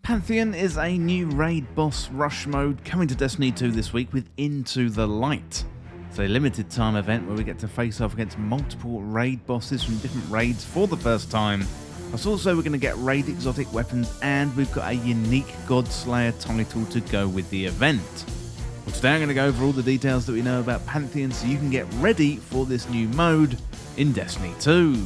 Pantheon is a new raid boss rush mode coming to Destiny 2 this week with Into the Light. It's a limited time event where we get to face off against multiple raid bosses from different raids for the first time. Plus also we're going to get raid exotic weapons and we've got a unique Godslayer title to go with the event. Well, today I'm going to go over all the details that we know about Pantheon so you can get ready for this new mode in Destiny 2.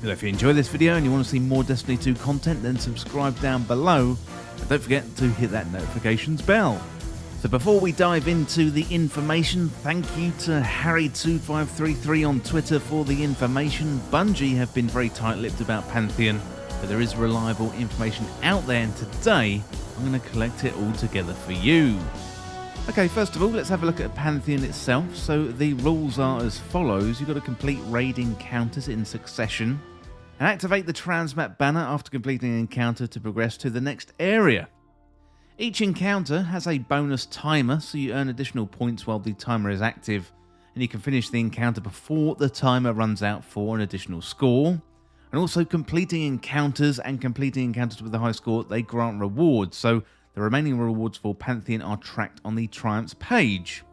If you enjoy this video and you want to see more Destiny 2 content, then subscribe down below and don't forget to hit that notifications bell. So before we dive into the information, thank you to Harry2533 on Twitter for the information. Bungie have been very tight-lipped about Pantheon, but there is reliable information out there, and today I'm going to collect it all together for you. Okay, first of all, let's have a look at Pantheon itself. So the rules are as follows. You've got to complete raid encounters in succession and activate the transmap banner after completing an encounter to progress to the next area. Each encounter has a bonus timer, so you earn additional points while the timer is active, and you can finish the encounter before the timer runs out for an additional score. And also completing encounters with a high score, they grant rewards, so the remaining rewards for Pantheon are tracked on the Triumphs page.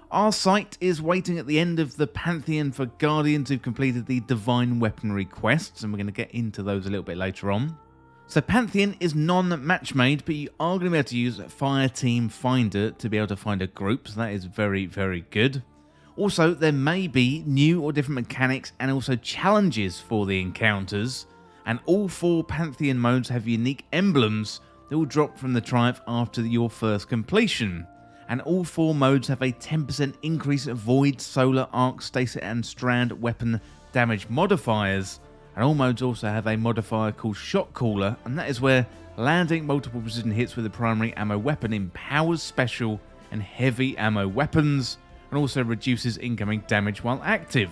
Our site is waiting at the end of the Pantheon for Guardians who've completed the Divine Weaponry quests, and we're going to get into those a little bit later on. So Pantheon is non-match made, but you are going to be able to use Fireteam Finder to be able to find a group, so that is very, very good. Also, there may be new or different mechanics and also challenges for the encounters, and all 4 Pantheon modes have unique emblems that will drop from the Triumph after your first completion. And all 4 modes have a 10% increase of Void, Solar, Arc, Stasis and Strand weapon damage modifiers. And all modes also have a modifier called Shot Caller, and that is where landing multiple precision hits with a primary ammo weapon empowers special and heavy ammo weapons, and also reduces incoming damage while active.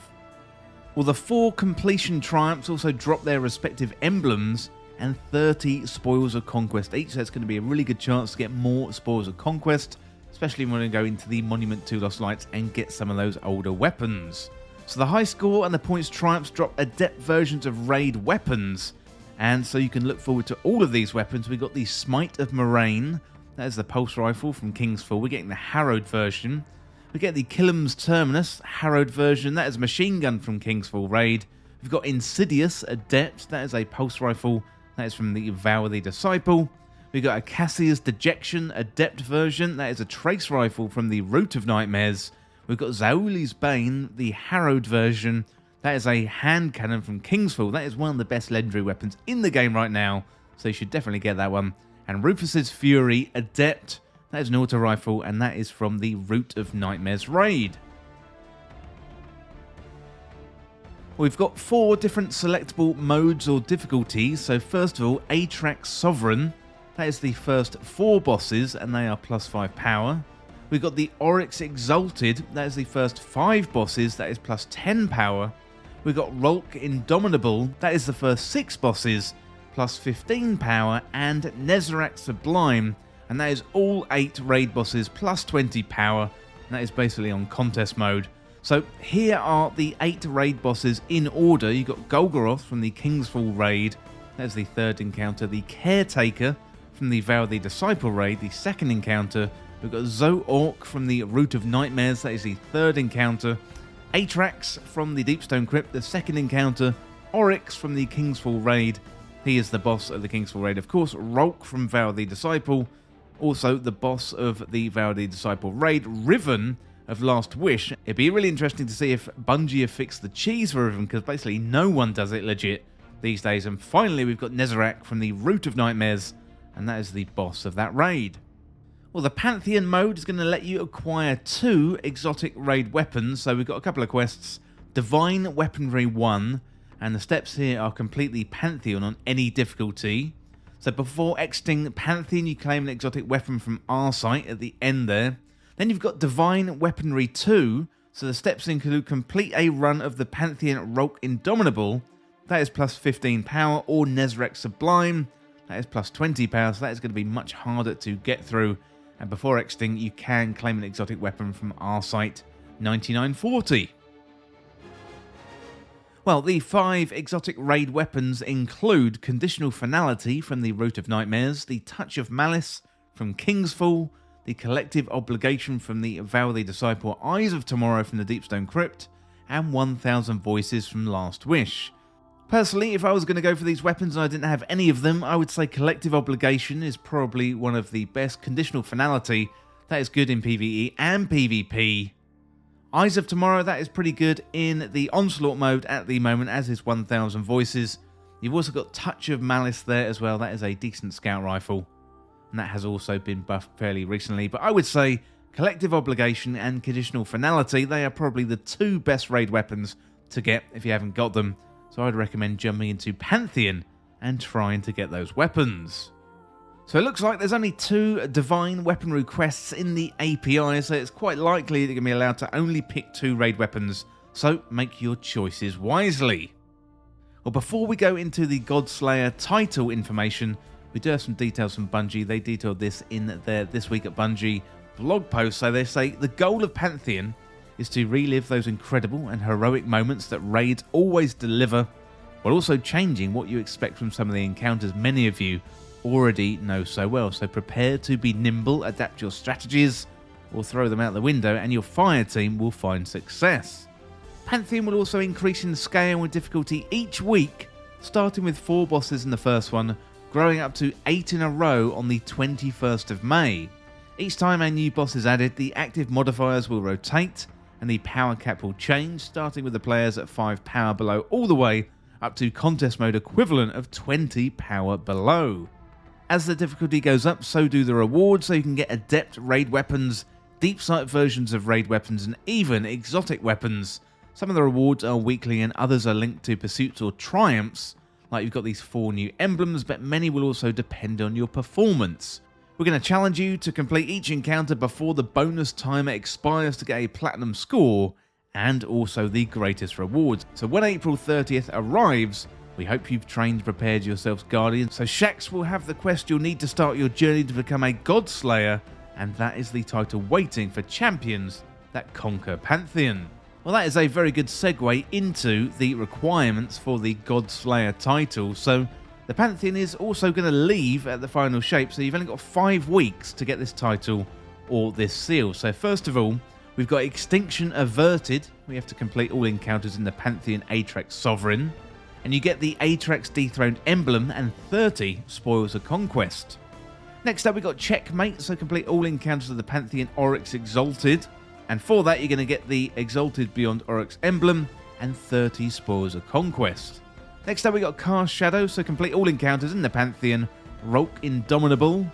Well, the 4 completion Triumphs also drop their respective emblems and 30 Spoils of Conquest each, so it's going to be a really good chance to get more Spoils of Conquest, especially when we go into the Monument to Lost Lights and get some of those older weapons. So the high score and the points Triumphs drop adept versions of raid weapons, and so you can look forward to all of these weapons. We've got the Smite of Moraine, that is the pulse rifle from King's Fall. We're getting the Harrowed version. We get the Killam's Terminus, Harrowed version, that is a machine gun from King's Fall raid. We've got Insidious Adept, that is a pulse rifle, that is from the Vow of the Disciple. We've got a Cassia's Dejection Adept version, that is a trace rifle from the Root of Nightmares. We've got Zaoli's Bane, the Harrowed version, that is a hand cannon from King's Fall. That is one of the best legendary weapons in the game right now, so you should definitely get that one. And Rufus's Fury Adept, that is an auto rifle, and that is from the Root of Nightmares raid. We've got 4 different selectable modes or difficulties. So first of all, Atrax Sovereign. That is the first 4 bosses, and they are +5 power. We've got the Oryx Exalted. That is the first 5 bosses. That is +10 power. We've got Rolk Indomitable. That is the first 6 bosses, +15 power. And Nezarec Sublime. And that is all 8 raid bosses, +20 power. And that is basically on contest mode. So here are the 8 raid bosses in order. You've got Golgoroth from the King's Fall raid. That's the 3rd encounter. The Caretaker from the Vow of the Disciple raid, the 2nd encounter. We've got Zo-Orc from the Root of Nightmares. That is the 3rd encounter. Atrax from the Deepstone Crypt, the 2nd encounter. Oryx from the King's Fall raid. He is the boss of the King's Fall raid. Of course, Rolk from Vow of the Disciple. Also the boss of the Vow of the Disciple raid. Riven of Last Wish. It'd be really interesting to see if Bungie have fixed the cheese for Riven, because basically no one does it legit these days. And finally we've got Nezarec from the Root of Nightmares, and that is the boss of that raid. Well, the Pantheon mode is going to let you acquire 2 exotic raid weapons. So we've got a couple of quests. Divine Weaponry 1, and the steps here are completely Pantheon on any difficulty. So before exiting Pantheon, you claim an exotic weapon from our site at the end there. Then you've got Divine Weaponry 2, so the steps include complete a run of the Pantheon Rolk Indomitable, that is +15 power, or Nezarec Sublime, that is +20 power, so that is going to be much harder to get through. And before exiting, you can claim an exotic weapon from our site, 9940. Well, the 5 exotic raid weapons include Conditional Finality from the Root of Nightmares, the Touch of Malice from King's Fall, the Collective Obligation from the Vow of the Disciple, Eyes of Tomorrow from the Deepstone Crypt, and 1000 Voices from Last Wish. Personally, if I was going to go for these weapons and I didn't have any of them, I would say Collective Obligation is probably one of the best. Conditional Finality, that is good in PvE and PvP. Eyes of Tomorrow, that is pretty good in the Onslaught mode at the moment, as is 1000 Voices. You've also got Touch of Malice there as well, that is a decent scout rifle. And that has also been buffed fairly recently. But I would say Collective Obligation and Conditional Finality, they are probably the 2 best raid weapons to get if you haven't got them. So I'd recommend jumping into Pantheon and trying to get those weapons. So it looks like there's only 2 divine weapon requests in the API, so it's quite likely that you're going to be allowed to only pick 2 raid weapons, so make your choices wisely. Well, before we go into the Godslayer title information, we do have some details from Bungie. They detailed this in their This Week at Bungie blog post, so they say the goal of Pantheon is to relive those incredible and heroic moments that raids always deliver, while also changing what you expect from some of the encounters many of you already know so well. So prepare to be nimble, adapt your strategies, or throw them out the window, and your fire team will find success. Pantheon will also increase in scale and difficulty each week, starting with 4 bosses in the first one, growing up to 8 in a row on the 21st of May. Each time a new boss is added, the active modifiers will rotate, and the power cap will change, starting with the players at 5 power below all the way up to contest mode equivalent of 20 power below. As the difficulty goes up, so do the rewards, so you can get adept raid weapons, deep sight versions of raid weapons, and even exotic weapons. Some of the rewards are weekly and others are linked to pursuits or triumphs, like you've got these 4 new emblems, but many will also depend on your performance. We're going to challenge you to complete each encounter before the bonus timer expires to get a platinum score, and also the greatest rewards. So when April 30th arrives, we hope you've trained and prepared yourselves Guardians. So Shax will have the quest you'll need to start your journey to become a Godslayer, and that is the title waiting for champions that conquer Pantheon. Well, that is a very good segue into the requirements for the Godslayer title. So the Pantheon is also going to leave at the final shape, so you've only got 5 weeks to get this title or this seal. So first of all, we've got Extinction Averted. We have to complete all encounters in the Pantheon Atrax Sovereign, and you get the Atrax Dethroned Emblem and 30 Spoils of Conquest. Next up, we've got Checkmate, so complete all encounters of the Pantheon Oryx Exalted, and for that you're going to get the Exalted Beyond Oryx Emblem and 30 Spoils of Conquest. Next up, we got Cast Shadow, so complete all encounters in the Pantheon Rulk Indomitable.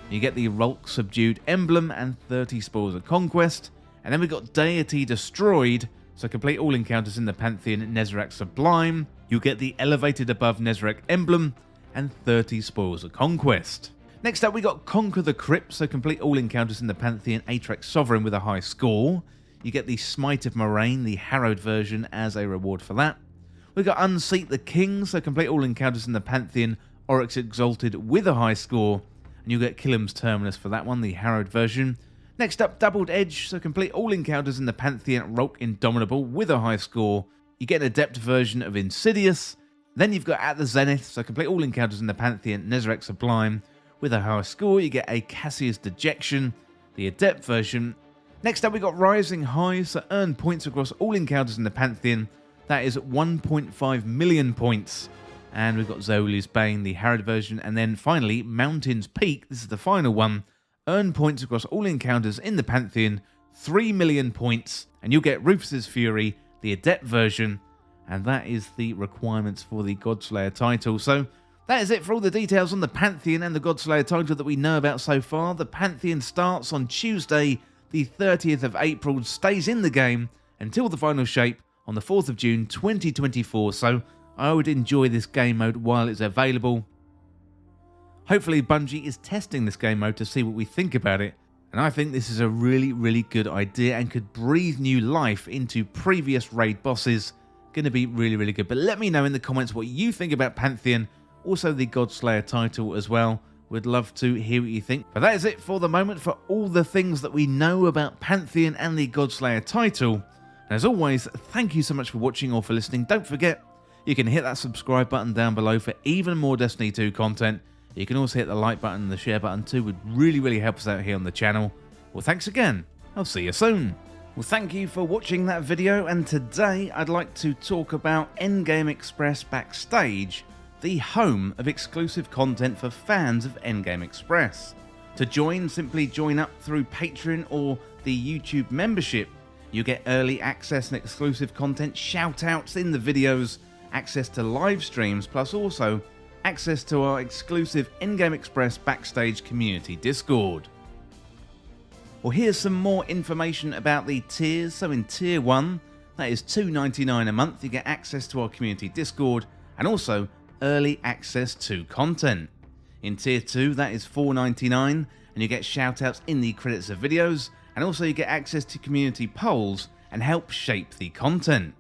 You get the Rulk Subdued Emblem and 30 Spoils of Conquest. And then we got Deity Destroyed, so complete all encounters in the Pantheon Nezarec Sublime. You get the Elevated Above Nezarec Emblem and 30 Spoils of Conquest. Next up, we got Conquer the Crypt, so complete all encounters in the Pantheon Atrax Sovereign with a high score. You get the Smite of Moraine, the harrowed version, as a reward for that. We got Unseat the King, so complete all encounters in the Pantheon Oryx Exalted with a high score, and you get Killam's Terminus for that one, the harrowed version. Next up, Doubled Edge, so complete all encounters in the Pantheon Rulk Indomitable with a high score. You get an adept version of Insidious. Then you've got At the Zenith, so complete all encounters in the Pantheon Nezarec Sublime with a high score. You get a Cassius Dejection, the adept version. Next up, we got Rising High, so earn points across all encounters in the Pantheon. That is 1.5 million points. And we've got Zoli's Bane, the harrowed version. And then finally, Mountain's Peak. This is the final one. Earn points across all encounters in the Pantheon. 3 million points. And you'll get Rufus's Fury, the adept version. And that is the requirements for the Godslayer title. So that is it for all the details on the Pantheon and the Godslayer title that we know about so far. The Pantheon starts on Tuesday, the 30th of April. Stays in the game until the final shape on the 4th of June 2024, so I would enjoy this game mode while it's available. Hopefully Bungie is testing this game mode to see what we think about it, and I think this is a really, really good idea and could breathe new life into previous raid bosses. Going to be really, really good. But let me know in the comments what you think about Pantheon, also the Godslayer title as well. We'd love to hear what you think. But that is it for the moment for all the things that we know about Pantheon and the Godslayer title. And as always, thank you so much for watching or for listening. Don't forget You can hit that subscribe button down below for even more Destiny 2 content. You can also hit the like button and the share button too, would really help us out here on the channel. Well, thanks again. I'll see you soon. Well, thank you for watching that video, and today I'd like to talk about Endgame Express Backstage, the home of exclusive content for fans of Endgame Express. To join, simply join up through Patreon or the YouTube membership. You get early access and exclusive content, shout-outs in the videos, access to live streams, plus also access to our exclusive Endgame Express Backstage community Discord. Well, here's some more information about the tiers. So in Tier 1, that is $2.99 a month, you get access to our community Discord and also early access to content. In Tier 2, that is $4.99 and you get shoutouts in the credits of videos, and also you get access to community polls and help shape the content.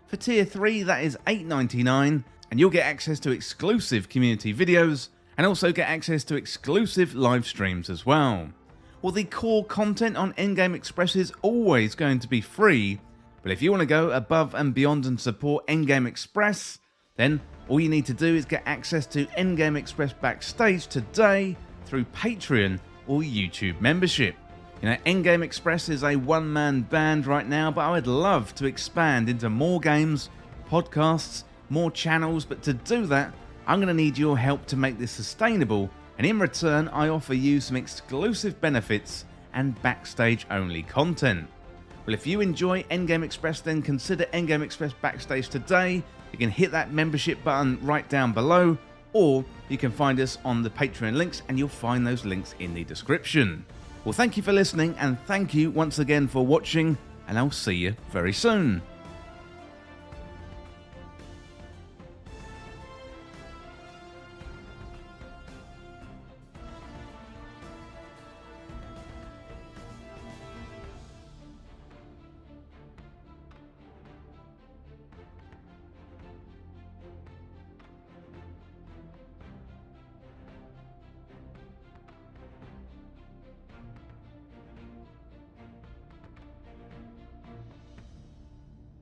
For Tier 3, that is $8.99 and you'll get access to exclusive community videos and also get access to exclusive live streams as well. Well, the core content on Endgame Express is always going to be free, but if you want to go above and beyond and support Endgame Express, then all you need to do is get access to Endgame Express Backstage today through Patreon or YouTube membership. You know, Endgame Express is a one-man band right now, but I would love to expand into more games, podcasts, more channels, but to do that, I'm going to need your help to make this sustainable, and in return, I offer you some exclusive benefits and backstage-only content. Well, if you enjoy Endgame Express, then consider Endgame Express Backstage today. You can hit that membership button right down below, or you can find us on the Patreon links, and you'll find those links in the description. Well, thank you for listening, and thank you once again for watching, and I'll see you very soon.